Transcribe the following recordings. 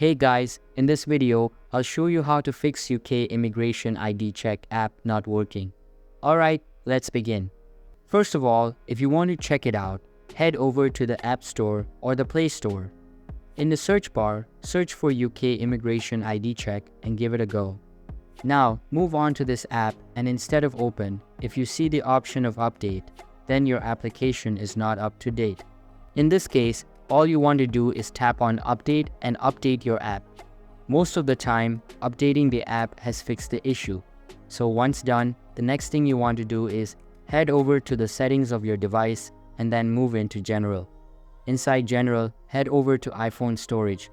Hey guys, in this video, I'll show you how to fix UK Immigration ID Check app not working. Alright, let's begin. First of all, if you want to check it out, head over to the App Store or the Play Store. In the search bar, search for UK Immigration ID Check and give it a go. Now, move on to this app and instead of open, if you see the option of update, then your application is not up to date. In this case, all you want to do is tap on update and update your app. Most of the time, updating the app has fixed the issue. So once done, the next thing you want to do is head over to the settings of your device and then move into General. Inside General, head over to iPhone storage.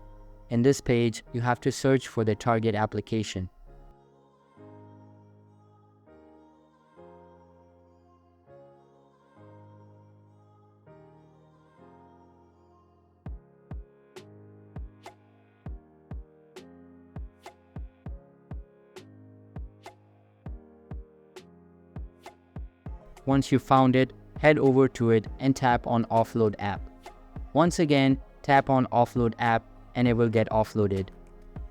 In this page, you have to search for the target application. Once you found it, head over to it and tap on Offload App. Once again, tap on Offload App and it will get offloaded.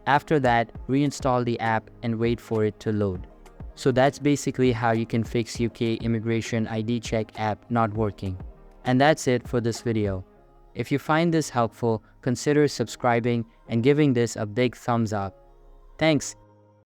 After that, reinstall the app and wait for it to load. So that's basically how you can fix UK Immigration ID Check app not working. And that's it for this video. If you find this helpful, consider subscribing and giving this a big thumbs up. Thanks.